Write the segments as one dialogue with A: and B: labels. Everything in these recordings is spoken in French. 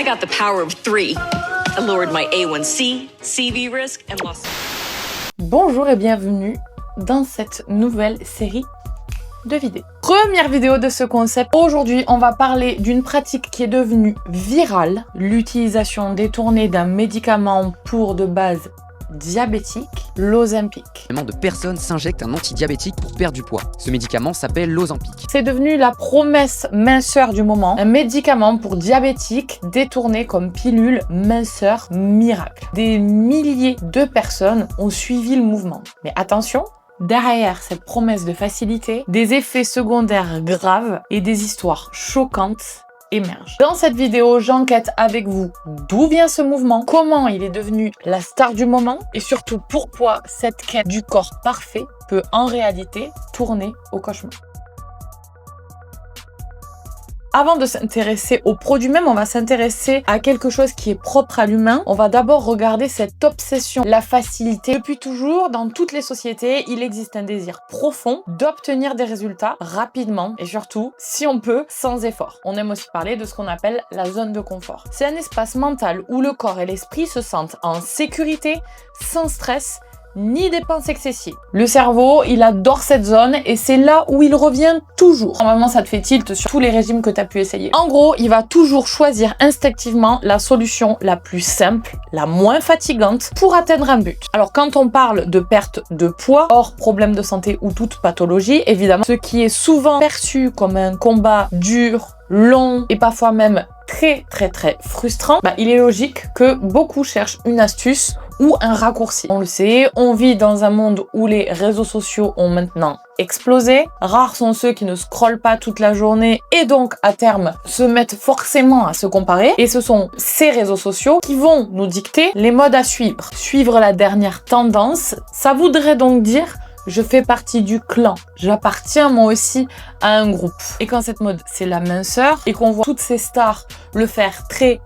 A: I got the power of 3. I lowered my A1C, CV risk, and lost...
B: Bonjour et bienvenue dans cette nouvelle série de vidéos. Première vidéo de ce concept. Aujourd'hui, on va parler d'une pratique qui est devenue virale, l'utilisation détournée d'un médicament pour de base diabétique, l'Ozempic.
C: De personnes s'injectent un antidiabétique pour perdre du poids. Ce médicament s'appelle l'Ozempic.
B: C'est devenu la promesse minceur du moment, un médicament pour diabétiques détourné comme pilule minceur miracle. Des milliers de personnes ont suivi le mouvement. Mais attention, derrière cette promesse de facilité, des effets secondaires graves et des histoires choquantes émergent. Dans cette vidéo, j'enquête avec vous d'où vient ce mouvement, comment il est devenu la star du moment et surtout pourquoi cette quête du corps parfait peut en réalité tourner au cauchemar. Avant de s'intéresser au produit même, on va s'intéresser à quelque chose qui est propre à l'humain. On va d'abord regarder cette obsession, la facilité. Depuis toujours, dans toutes les sociétés, il existe un désir profond d'obtenir des résultats rapidement et surtout, si on peut, sans effort. On aime aussi parler de ce qu'on appelle la zone de confort. C'est un espace mental où le corps et l'esprit se sentent en sécurité, sans stress, ni dépenses excessives. Le cerveau, il adore cette zone et c'est là où il revient toujours. Normalement, ça te fait tilt sur tous les régimes que tu as pu essayer. En gros, il va toujours choisir instinctivement la solution la plus simple, la moins fatigante pour atteindre un but. Alors, quand on parle de perte de poids, hors problème de santé ou toute pathologie, évidemment, ce qui est souvent perçu comme un combat dur, long et parfois même très frustrant, il est logique que beaucoup cherchent une astuce ou un raccourci. On le sait, on vit dans un monde où les réseaux sociaux ont maintenant explosé. Rares sont ceux qui ne scrollent pas toute la journée et donc à terme se mettent forcément à se comparer. Et ce sont ces réseaux sociaux qui vont nous dicter les modes à suivre. Suivre la dernière tendance, ça voudrait donc dire je fais partie du clan, j'appartiens moi aussi à un groupe. Et quand cette mode c'est la minceur et qu'on voit toutes ces stars le faire très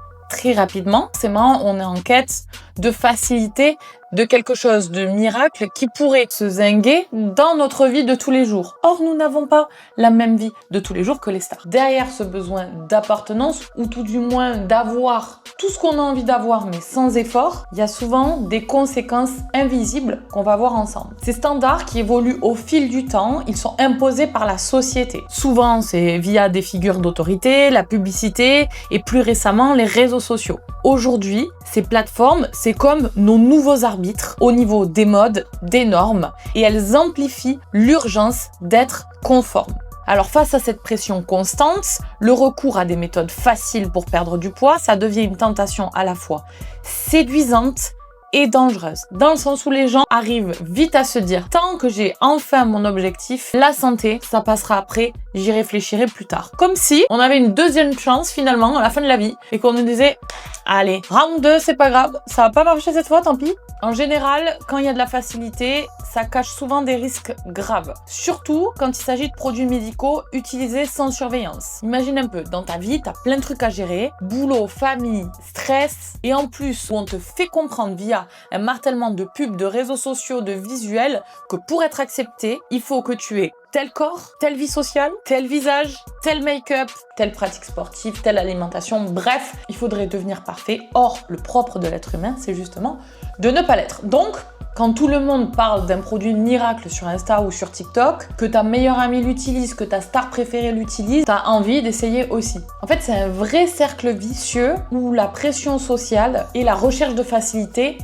B: rapidement, c'est marrant, on est en quête de facilité, de quelque chose de miracle qui pourrait se zinguer dans notre vie de tous les jours. Or, nous n'avons pas la même vie de tous les jours que les stars. Derrière ce besoin d'appartenance, ou tout du moins d'avoir tout ce qu'on a envie d'avoir, mais sans effort, il y a souvent des conséquences invisibles qu'on va voir ensemble. Ces standards qui évoluent au fil du temps, ils sont imposés par la société. Souvent, c'est via des figures d'autorité, la publicité et plus récemment, les réseaux sociaux. Aujourd'hui, ces plateformes, c'est comme nos nouveaux arbitres au niveau des modes, des normes, et elles amplifient l'urgence d'être conforme. Alors face à cette pression constante, le recours à des méthodes faciles pour perdre du poids, ça devient une tentation à la fois séduisante et dangereuse. Dans le sens où les gens arrivent vite à se dire tant que j'ai enfin mon objectif, la santé, ça passera après, j'y réfléchirai plus tard. Comme si on avait une deuxième chance finalement à la fin de la vie et qu'on nous disait allez, round 2, c'est pas grave, ça va pas marcher cette fois, tant pis. En général, quand il y a de la facilité, ça cache souvent des risques graves. Surtout quand il s'agit de produits médicaux utilisés sans surveillance. Imagine un peu, dans ta vie, t'as plein de trucs à gérer, boulot, famille, stress, et en plus, où on te fait comprendre via un martèlement de pubs, de réseaux sociaux, de visuels, que pour être accepté, il faut que tu aies tel corps, telle vie sociale, tel visage, tel make-up, telle pratique sportive, telle alimentation, bref, il faudrait devenir parfait. Or, le propre de l'être humain, c'est justement de ne pas l'être. Donc, quand tout le monde parle d'un produit miracle sur Insta ou sur TikTok, que ta meilleure amie l'utilise, que ta star préférée l'utilise, t'as envie d'essayer aussi. En fait, c'est un vrai cercle vicieux où la pression sociale et la recherche de facilité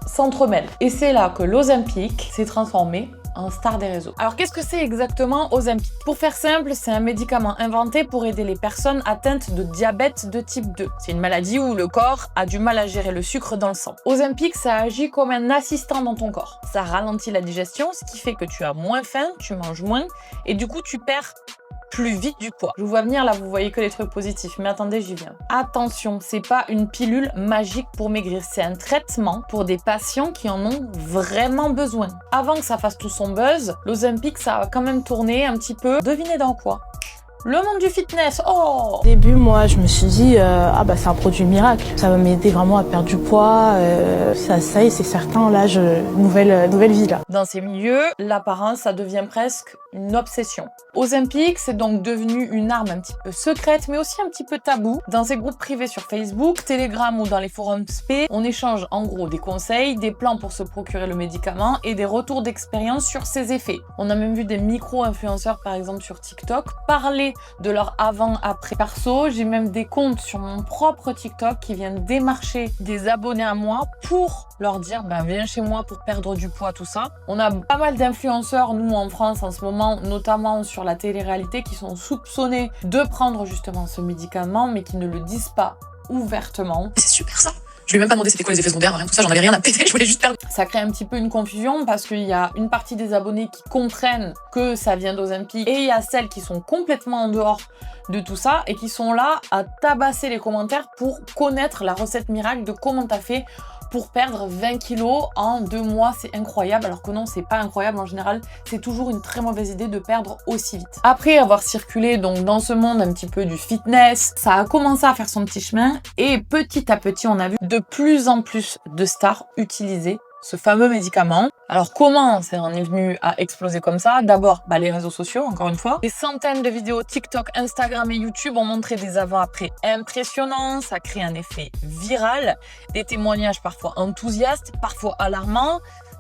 B: s'entremêlent. Et c'est là que l'Ozempic s'est transformé en star des réseaux. Alors qu'est-ce que c'est exactement Ozempic? Pour faire simple, c'est un médicament inventé pour aider les personnes atteintes de diabète de type 2. C'est une maladie où le corps a du mal à gérer le sucre dans le sang. Ozempic, ça agit comme un assistant dans ton corps. Ça ralentit la digestion, ce qui fait que tu as moins faim, tu manges moins et du coup tu perds plus vite du poids. Je vous vois venir là, vous voyez que les trucs positifs, mais attendez, j'y viens. Attention, c'est pas une pilule magique pour maigrir, c'est un traitement pour des patients qui en ont vraiment besoin. Avant que ça fasse tout son buzz, l'Ozempic, ça a quand même tourné un petit peu, devinez dans quoi? Le monde du fitness, oh!
D: Au début, moi, je me suis dit, c'est un produit miracle. Ça va m'aider vraiment à perdre du poids. Ça y est, c'est certain. Là, nouvelle vie, là.
B: Dans ces milieux, l'apparence, ça devient presque une obsession. Ozempic, c'est donc devenu une arme un petit peu secrète, mais aussi un petit peu tabou. Dans ces groupes privés sur Facebook, Telegram ou dans les forums SP, on échange en gros des conseils, des plans pour se procurer le médicament et des retours d'expérience sur ses effets. On a même vu des micro-influenceurs, par exemple sur TikTok, parler de leur avant-après. Perso, j'ai même des comptes sur mon propre TikTok qui viennent démarcher des abonnés à moi pour leur dire viens chez moi pour perdre du poids, tout ça. On a pas mal d'influenceurs, nous en France en ce moment, notamment sur la télé-réalité, qui sont soupçonnés de prendre justement ce médicament, mais qui ne le disent pas ouvertement.
E: C'est super ça. Je lui ai même pas demandé c'était quoi les effets secondaires, rien tout ça, j'en avais rien à péter, je voulais juste perdre.
B: Ça crée un petit peu une confusion parce qu'il y a une partie des abonnés qui comprennent que ça vient d'Ozempic et il y a celles qui sont complètement en dehors de tout ça et qui sont là à tabasser les commentaires pour connaître la recette miracle de comment t'as fait pour perdre 20 kilos en 2 mois, c'est incroyable, alors que non, c'est pas incroyable. En général, c'est toujours une très mauvaise idée de perdre aussi vite. Après avoir circulé donc dans ce monde un petit peu du fitness, ça a commencé à faire son petit chemin et petit à petit, on a vu de plus en plus de stars utiliser ce fameux médicament. Alors comment ça en est venu à exploser comme ça? D'abord, les réseaux sociaux, encore une fois. Des centaines de vidéos TikTok, Instagram et YouTube ont montré des avant-après impressionnants, ça crée un effet viral, des témoignages parfois enthousiastes, parfois alarmants.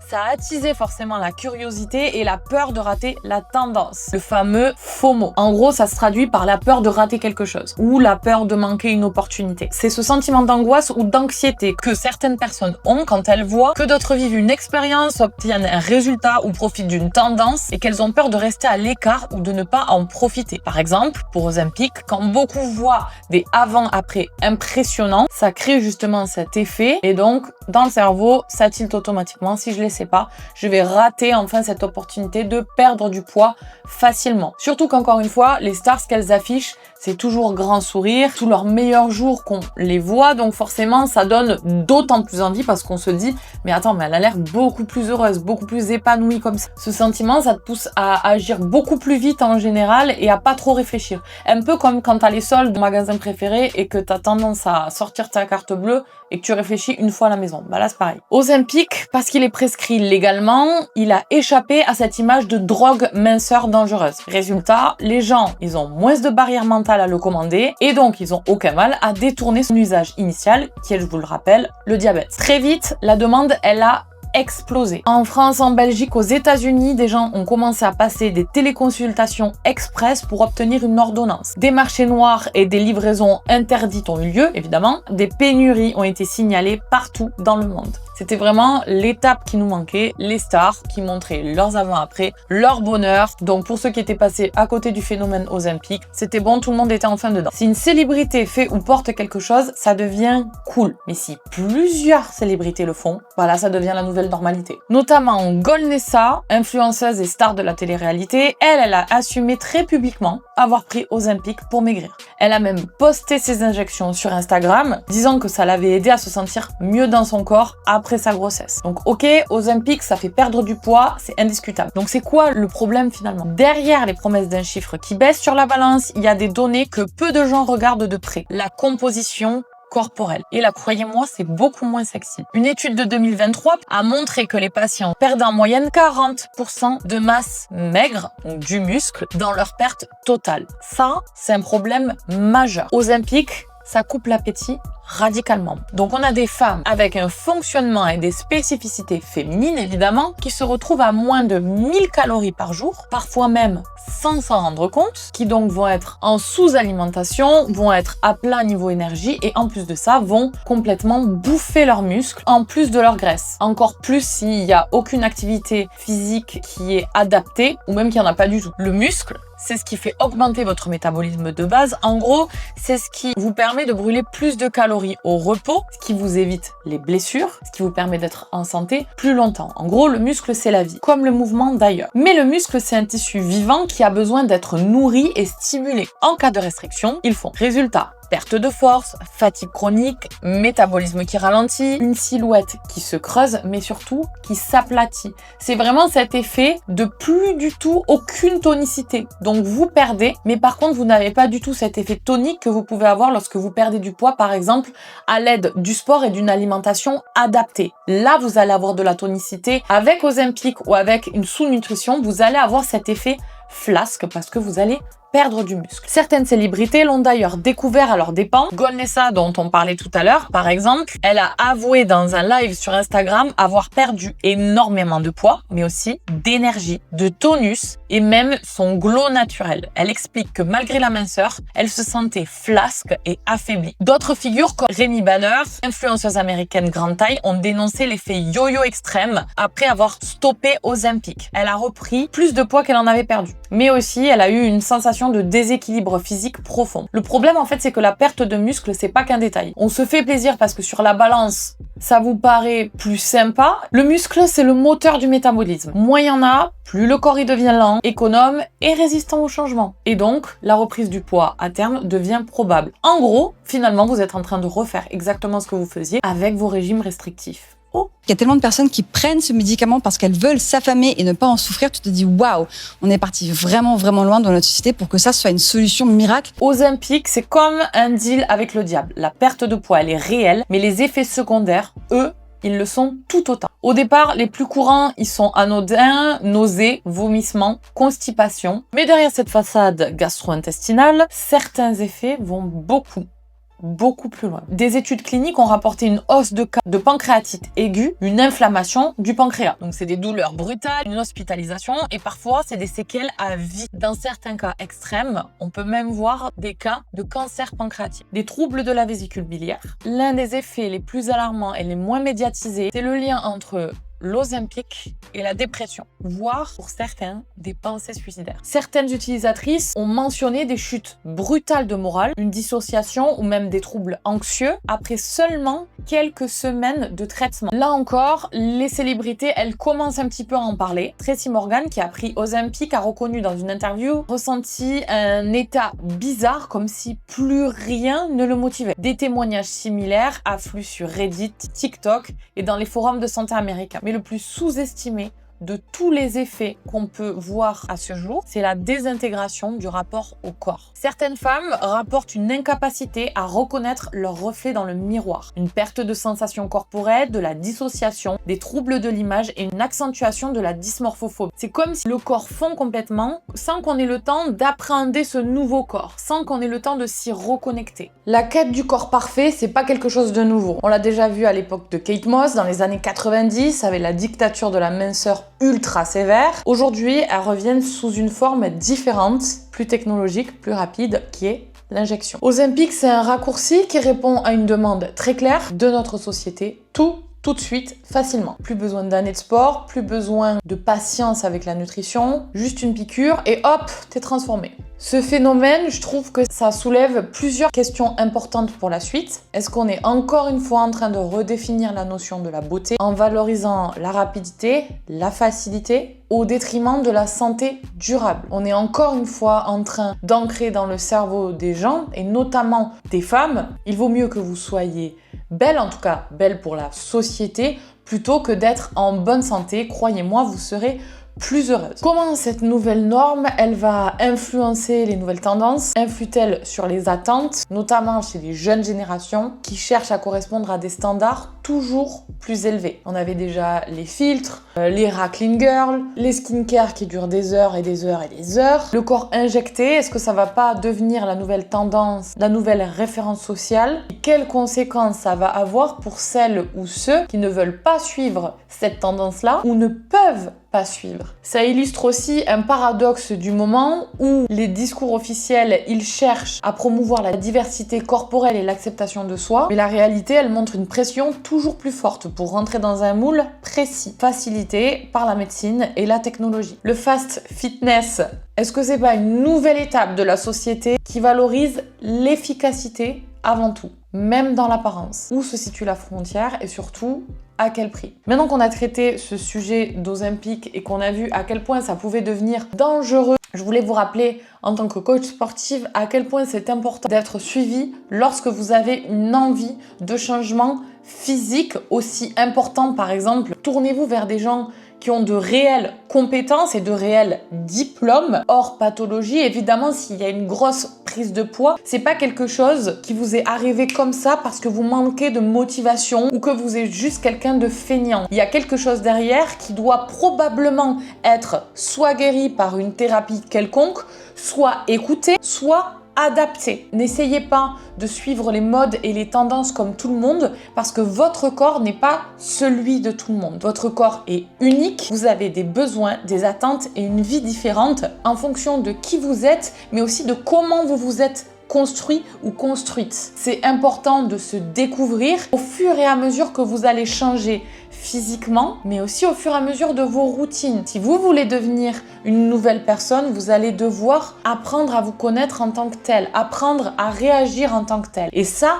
B: Ça a attisé forcément la curiosité et la peur de rater la tendance. Le fameux FOMO. En gros, ça se traduit par la peur de rater quelque chose ou la peur de manquer une opportunité. C'est ce sentiment d'angoisse ou d'anxiété que certaines personnes ont quand elles voient que d'autres vivent une expérience, obtiennent un résultat ou profitent d'une tendance et qu'elles ont peur de rester à l'écart ou de ne pas en profiter. Par exemple, pour Ozempic, quand beaucoup voient des avant-après impressionnants, ça crée justement cet effet et donc dans le cerveau, ça tilte automatiquement. Si je laissais pas, je vais rater enfin cette opportunité de perdre du poids facilement. Surtout qu'encore une fois, les stars, ce qu'elles affichent, c'est toujours grand sourire, tous leurs meilleurs jours qu'on les voit, donc forcément ça donne d'autant plus envie parce qu'on se dit mais attends, mais elle a l'air beaucoup plus heureuse, beaucoup plus épanouie comme ça. Ce sentiment, ça te pousse à agir beaucoup plus vite en général et à pas trop réfléchir. Un peu comme quand t'as les soldes de magasin préféré et que t'as tendance à sortir ta carte bleue et que tu réfléchis une fois à la maison. Là c'est pareil. Ozempic, parce qu'il est prescrit légalement, il a échappé à cette image de drogue minceur dangereuse. Résultat, les gens, ils ont moins de barrières mentales à le commander et donc ils ont aucun mal à détourner son usage initial qui est, je vous le rappelle, le diabète. Très vite, la demande, elle a explosé. En France, en Belgique, aux États-Unis, des gens ont commencé à passer des téléconsultations express pour obtenir une ordonnance. Des marchés noirs et des livraisons interdites ont eu lieu, évidemment. Des pénuries ont été signalées partout dans le monde. C'était vraiment l'étape qui nous manquait, les stars qui montraient leurs avant-après, leur bonheur. Donc pour ceux qui étaient passés à côté du phénomène Ozempic, c'était bon, tout le monde était enfin dedans. Si une célébrité fait ou porte quelque chose, ça devient cool. Mais si plusieurs célébrités le font, voilà, ça devient la nouvelle normalité. Notamment Golnessa, influenceuse et star de la télé-réalité, elle a assumé très publiquement avoir pris Ozempic pour maigrir. Elle a même posté ses injections sur Instagram, disant que ça l'avait aidé à se sentir mieux dans son corps après sa grossesse. Donc ok, Ozempic, ça fait perdre du poids, c'est indiscutable. Donc c'est quoi le problème finalement? Derrière les promesses d'un chiffre qui baisse sur la balance, il y a des données que peu de gens regardent de près. La composition corporelle. Et là, croyez-moi, c'est beaucoup moins sexy. Une étude de 2023 a montré que les patients perdent en moyenne 40% de masse maigre, donc du muscle, dans leur perte totale. Ça, c'est un problème majeur. Ozempic, ça coupe l'appétit radicalement. Donc on a des femmes avec un fonctionnement et des spécificités féminines évidemment qui se retrouvent à moins de 1000 calories par jour, parfois même sans s'en rendre compte, qui donc vont être en sous-alimentation, vont être à plat niveau énergie et en plus de ça vont complètement bouffer leurs muscles en plus de leur graisse. Encore plus s'il n'y a aucune activité physique qui est adaptée ou même qu'il n'y en a pas du tout. Le muscle, c'est ce qui fait augmenter votre métabolisme de base. En gros, c'est ce qui vous permet de brûler plus de calories au repos, ce qui vous évite les blessures, ce qui vous permet d'être en santé plus longtemps. En gros, le muscle, c'est la vie, comme le mouvement d'ailleurs. Mais le muscle, c'est un tissu vivant qui a besoin d'être nourri et stimulé. En cas de restriction, ils font. Résultat, perte de force, fatigue chronique, métabolisme qui ralentit, une silhouette qui se creuse, mais surtout qui s'aplatit. C'est vraiment cet effet de plus du tout aucune tonicité. Donc vous perdez, mais par contre vous n'avez pas du tout cet effet tonique que vous pouvez avoir lorsque vous perdez du poids, par exemple, à l'aide du sport et d'une alimentation adaptée. Là, vous allez avoir de la tonicité. Avec Ozempic ou avec une sous-nutrition, vous allez avoir cet effet flasque parce que vous allez perdre du muscle. Certaines célébrités l'ont d'ailleurs découvert à leurs dépens. Gonessa, dont on parlait tout à l'heure, par exemple, elle a avoué dans un live sur Instagram avoir perdu énormément de poids, mais aussi d'énergie, de tonus et même son glow naturel. Elle explique que malgré la minceur, elle se sentait flasque et affaiblie. D'autres figures comme Remy Banner, influenceuse américaine grande taille, ont dénoncé l'effet yo-yo extrême après avoir stoppé Ozempic. Elle a repris plus de poids qu'elle en avait perdu. Mais aussi, elle a eu une sensation de déséquilibre physique profond. Le problème, en fait, c'est que la perte de muscle, c'est pas qu'un détail. On se fait plaisir parce que sur la balance, ça vous paraît plus sympa. Le muscle, c'est le moteur du métabolisme. Moins il y en a, plus le corps y devient lent, économe et résistant au changement. Et donc, la reprise du poids à terme devient probable. En gros, finalement, vous êtes en train de refaire exactement ce que vous faisiez avec vos régimes restrictifs.
F: Il y a tellement de personnes qui prennent ce médicament parce qu'elles veulent s'affamer et ne pas en souffrir. Tu te dis, waouh, on est parti vraiment, vraiment loin dans notre société pour que ça soit une solution miracle.
B: Ozempic, c'est comme un deal avec le diable. La perte de poids, elle est réelle, mais les effets secondaires, eux, ils le sont tout autant. Au départ, les plus courants, ils sont anodins, nausées, vomissements, constipation. Mais derrière cette façade gastro-intestinale, certains effets vont beaucoup plus loin. Des études cliniques ont rapporté une hausse de cas de pancréatite aiguë, une inflammation du pancréas. Donc c'est des douleurs brutales, une hospitalisation et parfois c'est des séquelles à vie. Dans certains cas extrêmes, on peut même voir des cas de cancer pancréatique. Des troubles de la vésicule biliaire. L'un des effets les plus alarmants et les moins médiatisés, c'est le lien entre l'Ozempic et la dépression, voire pour certains des pensées suicidaires. Certaines utilisatrices ont mentionné des chutes brutales de morale, une dissociation ou même des troubles anxieux après seulement quelques semaines de traitement. Là encore, les célébrités, elles commencent un petit peu à en parler. Tracy Morgan, qui a pris Ozempic, a reconnu dans une interview ressenti un état bizarre, comme si plus rien ne le motivait. Des témoignages similaires affluent sur Reddit, TikTok et dans les forums de santé américains. Mais le plus sous-estimé de tous les effets qu'on peut voir à ce jour, c'est la désintégration du rapport au corps. Certaines femmes rapportent une incapacité à reconnaître leur reflet dans le miroir, une perte de sensation corporelle, de la dissociation, des troubles de l'image et une accentuation de la dysmorphophobie. C'est comme si le corps fond complètement sans qu'on ait le temps d'appréhender ce nouveau corps, sans qu'on ait le temps de s'y reconnecter. La quête du corps parfait, c'est pas quelque chose de nouveau. On l'a déjà vu à l'époque de Kate Moss, dans les années 90, avec la dictature de la minceur ultra sévère. Aujourd'hui, elles reviennent sous une forme différente, plus technologique, plus rapide, qui est l'injection. Ozempic, c'est un raccourci qui répond à une demande très claire de notre société. Tout de suite, facilement. Plus besoin d'années de sport, plus besoin de patience avec la nutrition, juste une piqûre et hop, t'es transformé. Ce phénomène, je trouve que ça soulève plusieurs questions importantes pour la suite. Est-ce qu'on est encore une fois en train de redéfinir la notion de la beauté en valorisant la rapidité, la facilité au détriment de la santé durable? On est encore une fois en train d'ancrer dans le cerveau des gens et notamment des femmes, il vaut mieux que vous soyez belle, en tout cas belle pour la société, plutôt que d'être en bonne santé. Croyez-moi, vous serez plus heureuse. Comment cette nouvelle norme, elle va influencer les nouvelles tendances? Influe-t-elle sur les attentes, notamment chez les jeunes générations qui cherchent à correspondre à des standards toujours plus élevés? On avait déjà les filtres, les racking girls, les skincare qui durent des heures et des heures et des heures. Le corps injecté, est-ce que ça va pas devenir la nouvelle tendance, la nouvelle référence sociale? Et quelles conséquences ça va avoir pour celles ou ceux qui ne veulent pas suivre cette tendance-là ou ne peuvent pas suivre? Ça illustre aussi un paradoxe du moment où les discours officiels, ils cherchent à promouvoir la diversité corporelle et l'acceptation de soi, mais la réalité, elle montre une pression toujours plus forte pour rentrer dans un moule précis, facilité par la médecine et la technologie. Le fast fitness, est-ce que c'est pas une nouvelle étape de la société qui valorise l'efficacité avant tout, même dans l'apparence? Où se situe la frontière et surtout, à quel prix? Maintenant qu'on a traité ce sujet d'Ozempic et qu'on a vu à quel point ça pouvait devenir dangereux, je voulais vous rappeler en tant que coach sportive à quel point c'est important d'être suivi lorsque vous avez une envie de changement physique aussi important. Par exemple, tournez-vous vers des gens qui ont de réelles compétences et de réels diplômes hors pathologie. Évidemment, s'il y a une grosse prise de poids, c'est pas quelque chose qui vous est arrivé comme ça parce que vous manquez de motivation ou que vous êtes juste quelqu'un de feignant. Il y a quelque chose derrière qui doit probablement être soit guéri par une thérapie quelconque, soit écouté, soit adapté. N'essayez pas de suivre les modes et les tendances comme tout le monde parce que votre corps n'est pas celui de tout le monde. Votre corps est unique, vous avez des besoins, des attentes et une vie différente en fonction de qui vous êtes, mais aussi de comment vous vous êtes construit ou construite. C'est important de se découvrir au fur et à mesure que vous allez changer physiquement, mais aussi au fur et à mesure de vos routines. Si vous voulez devenir une nouvelle personne, vous allez devoir apprendre à vous connaître en tant que tel, apprendre à réagir en tant que tel. Et ça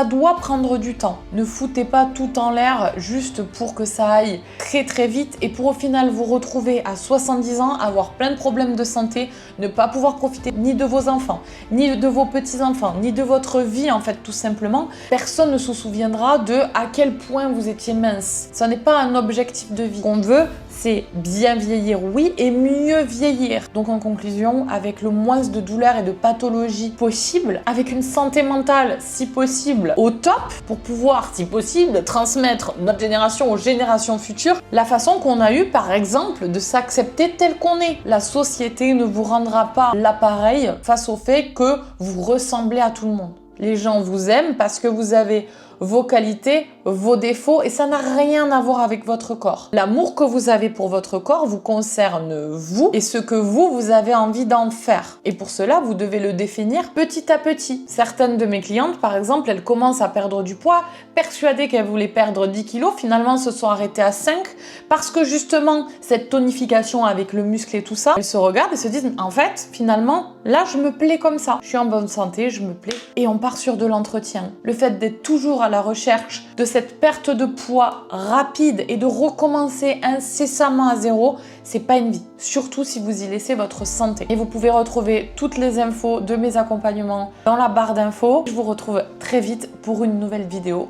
B: doit prendre du temps. Ne foutez pas tout en l'air juste pour que ça aille très très vite et pour au final vous retrouver à 70 ans, avoir plein de problèmes de santé, ne pas pouvoir profiter ni de vos enfants, ni de vos petits-enfants, ni de votre vie en fait tout simplement. Personne ne se souviendra de à quel point vous étiez mince. Ça n'est pas un objectif de vie. Ce qu'on veut, c'est bien vieillir, oui, et mieux vieillir. Donc en conclusion, avec le moins de douleurs et de pathologies possibles, avec une santé mentale, si possible, au top, pour pouvoir, si possible, transmettre notre génération aux générations futures, la façon qu'on a eu, par exemple, de s'accepter tel qu'on est. La société ne vous rendra pas l'appareil face au fait que vous ressemblez à tout le monde. Les gens vous aiment parce que vous avez vos qualités, vos défauts, et ça n'a rien à voir avec votre corps. L'amour que vous avez pour votre corps vous concerne vous et ce que vous avez envie d'en faire. Et pour cela, vous devez le définir petit à petit. Certaines de mes clientes, par exemple, elles commencent à perdre du poids, persuadées qu'elles voulaient perdre 10 kilos, finalement se sont arrêtées à 5 parce que justement, cette tonification avec le muscle et tout ça, elles se regardent et se disent, en fait, finalement, là, je me plais comme ça. Je suis en bonne santé, je me plais. Et on part sur de l'entretien. Le fait d'être toujours à la recherche de cette perte de poids rapide et de recommencer incessamment à zéro, c'est pas une vie. Surtout si vous y laissez votre santé. Et vous pouvez retrouver toutes les infos de mes accompagnements dans la barre d'infos. Je vous retrouve très vite pour une nouvelle vidéo.